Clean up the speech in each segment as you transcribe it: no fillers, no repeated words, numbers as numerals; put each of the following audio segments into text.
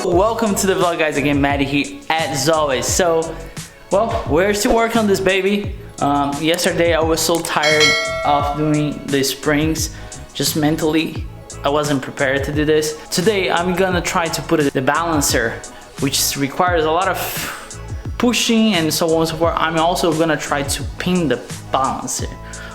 Welcome to the vlog, guys. Again, Matty here as always. So, well, we're still working on this baby. Yesterday I was so tired of doing the springs, just mentally I wasn't prepared to do this. Today I'm gonna try to put the balancer, which requires a lot of pushing and so on and so forth. I'm also gonna try to pin the balancer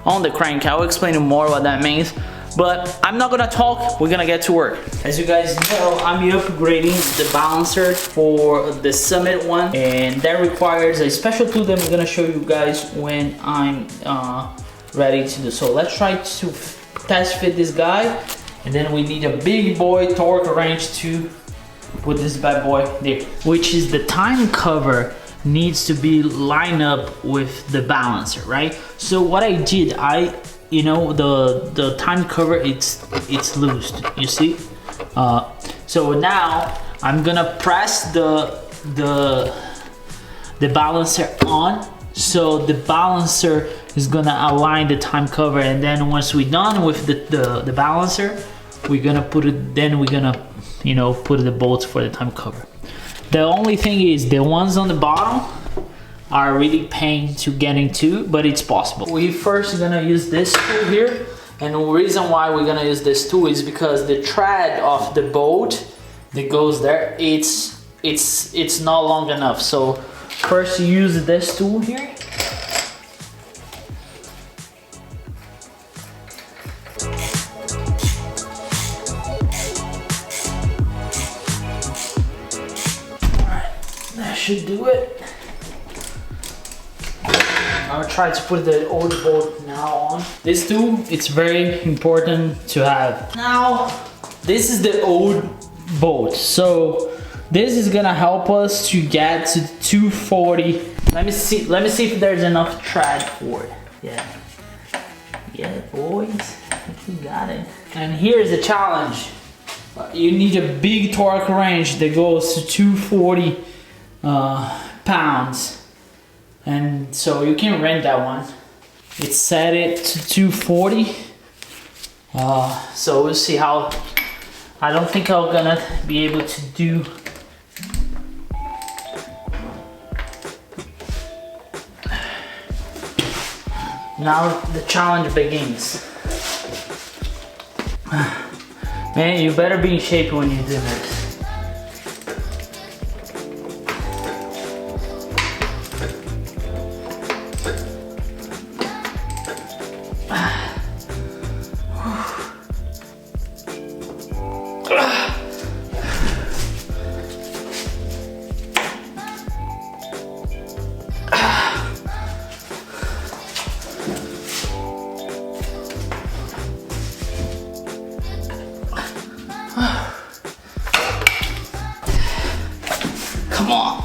on the crank. I'll explain more what that means. But I'm not gonna talk, we're gonna get to work. As you guys know, I'm upgrading the balancer for the Summit one, and that requires a special tool that I'm gonna show you guys when I'm ready to do. So let's try to test fit this guy, and then we need a big boy torque wrench to put this bad boy there, which is the time cover needs to be lined up with the balancer, right? So what I did, you know, the time cover, it's loose, you see? So now I'm gonna press the balancer on, so the balancer is gonna align the time cover, and then once we're done with the balancer, we're gonna put it, then we're gonna, you know, put the bolts for the time cover. The only thing is the ones on the bottom are really pain to get into, but it's possible. We first gonna use this tool here, and the reason why we're gonna use this tool is because the thread of the bolt that goes there, it's not long enough. So first use this tool here. Alright, that should do it. I'll try to put the old bolt now on. This tool, it's very important to have. Now, this is the old bolt. So this is gonna help us to get to 240. Let me see if there's enough thread for it. Yeah, boys, you got it. And here's the challenge. You need a big torque wrench that goes to 240 pounds. And so you can rent that one. It's set it to 240. So we'll see how. I don't think I'm gonna be able to do. Now the challenge begins. Man, you better be in shape when you do this. Come on.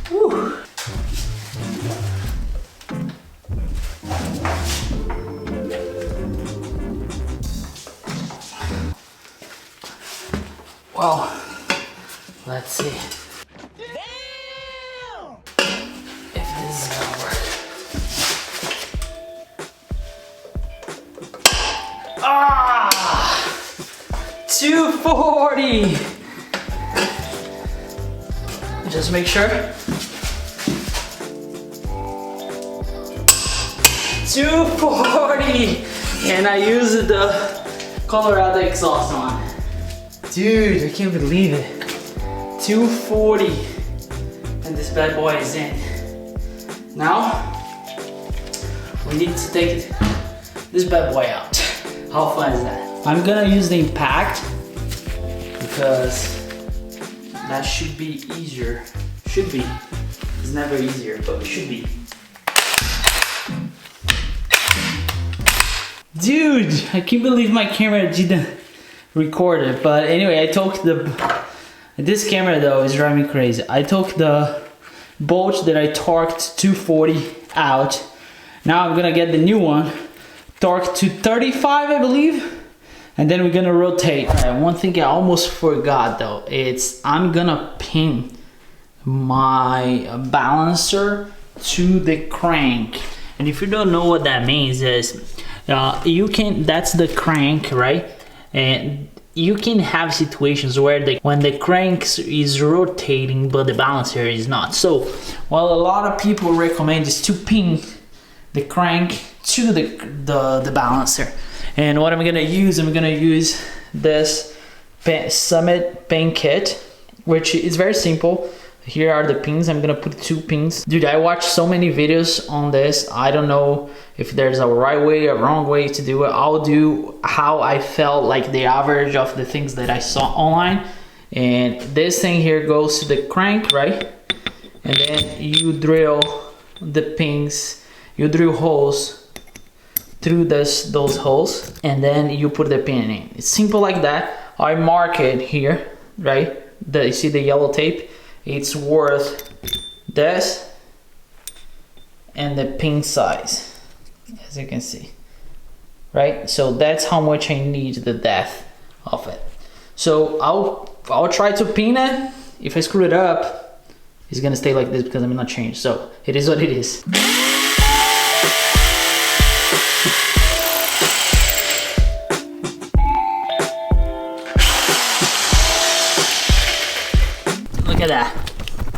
Whew. Well, let's see. Damn! If this is gonna work. Ah! 240! Just make sure. 240! And I used the Colorado exhaust on. Dude, I can't believe it. 240. And this bad boy is in. Now, we need to take this bad boy out. How fun is that? I'm gonna use the impact because that should be easier. Should be. It's never easier, but it should be. Dude, I can't believe my camera didn't record it. But anyway, I took this camera though is driving me crazy. I took the bolt that I torqued 240 out. Now I'm gonna get the new one, torqued to 35, I believe. And then we're gonna rotate. Alright, one thing I almost forgot though, I'm gonna pin my balancer to the crank. And if you don't know what that means is, that's the crank, right? And you can have situations where when the crank is rotating but the balancer is not. So what a lot of people recommend is to pin the crank to the balancer. And what I'm gonna use this Summit pin kit, which is very simple. Here are the pins. I'm gonna put 2 pins. Dude, I watched so many videos on this. I don't know if there's a right way or wrong way to do it. I'll do how I felt like the average of the things that I saw online. And this thing here goes to the crank, right? And then you drill the pins, you drill holes through those holes, and then you put the pin in. It's simple like that. I mark it here, right? You see the yellow tape? It's worth this and the pin size, as you can see, right? So that's how much I need the depth of it. So I'll try to pin it. If I screw it up, it's gonna stay like this because I'm not changed. So it is what it is. Look at that.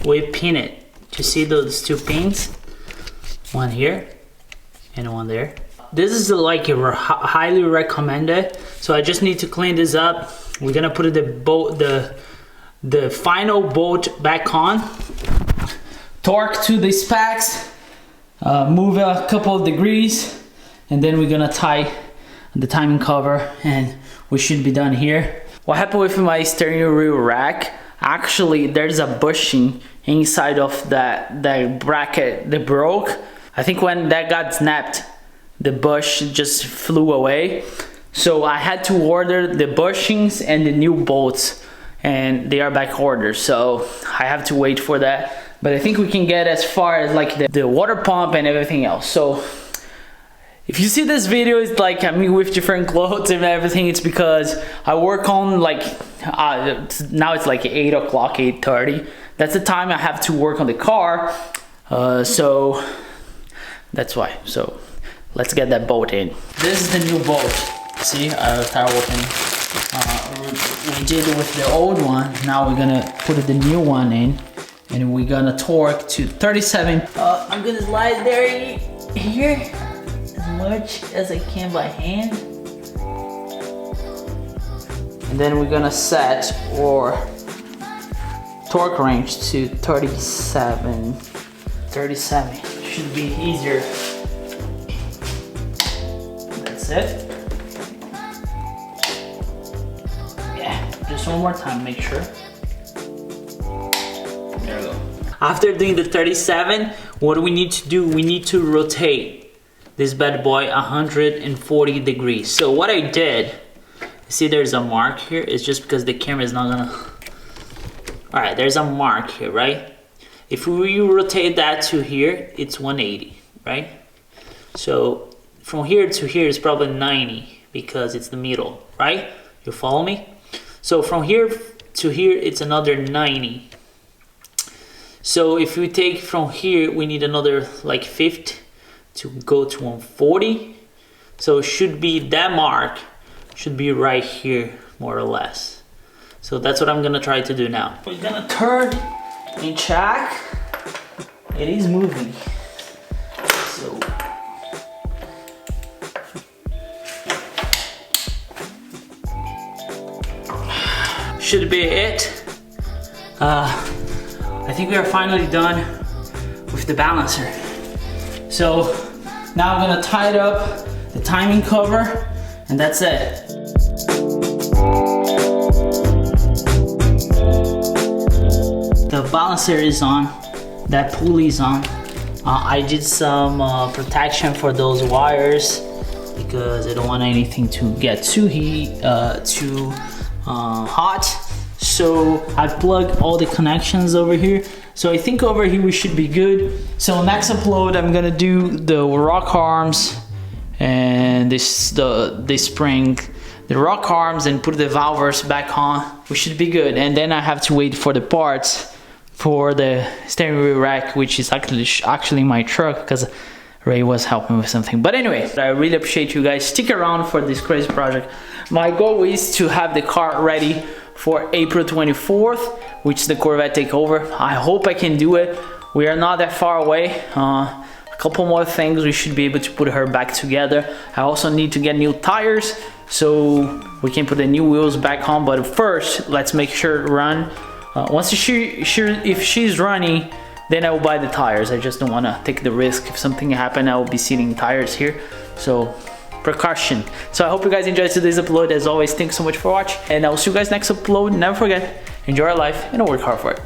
We pin it. You see those 2 pins? One here and one there. This is like a highly recommended. So I just need to clean this up. We're gonna put the final bolt back on. Torque to the specs. Move a couple of degrees, and then we're gonna tie the timing cover, and we should be done here. What happened with my steering wheel rack? Actually, there's a bushing inside of that bracket that broke. I think when that got snapped, the bush just flew away. So I had to order the bushings and the new bolts, and they are back ordered. So I have to wait for that. But I think we can get as far as like the water pump and everything else. So if you see this video, it's like me with different clothes and everything. It's because I work on like, now it's like 8 o'clock, 8:30. That's the time I have to work on the car. So that's why. So let's get that bolt in. This is the new bolt. See, tire opening. We did it with the old one. Now we're gonna put the new one in, and we're gonna torque to 37. I'm gonna slide there here as much as I can by hand, and then we're gonna set our torque range to 37. 37 should be easier. That's it. Just one more time, make sure. There we go. After doing the 37, what we need to do, we need to rotate this bad boy 140 degrees. So what I did, see there's a mark here, it's just because the camera is not gonna... Alright, there's a mark here, right? If we rotate that to here, it's 180, right? So from here to here is probably 90 because it's the middle, right? You follow me? So from here to here, it's another 90. So if we take from here, we need another like 50 to go to 140. So it should be, that mark should be right here, more or less. So that's what I'm gonna try to do now. We're gonna turn and check. It is moving. So should be it. I think we are finally done with the balancer. So now I'm gonna tie it up, the timing cover, and that's it. The balancer is on, that pulley is on. I did some protection for those wires because I don't want anything to get too hot. So I plugged all the connections over here. So I think over here we should be good. So next upload, I'm gonna do the rock arms and the spring, the rock arms, and put the valves back on. We should be good. And then I have to wait for the parts for the steering wheel rack, which is actually my truck, because Ray was helping with something. But anyway, I really appreciate you guys. Stick around for this crazy project. My goal is to have the car ready for April 24th, which is the Corvette takeover. I hope I can do it. We are not that far away. A couple more things, we should be able to put her back together. I also need to get new tires so we can put the new wheels back on. But first, let's make sure to run. Once if she's running, then I will buy the tires. I just don't want to take the risk. If something happens, I will be seating tires here. So precaution. So I hope you guys enjoyed today's upload. As always, thanks so much for watching, and I'll see you guys next upload. Never forget, enjoy your life and work hard for it.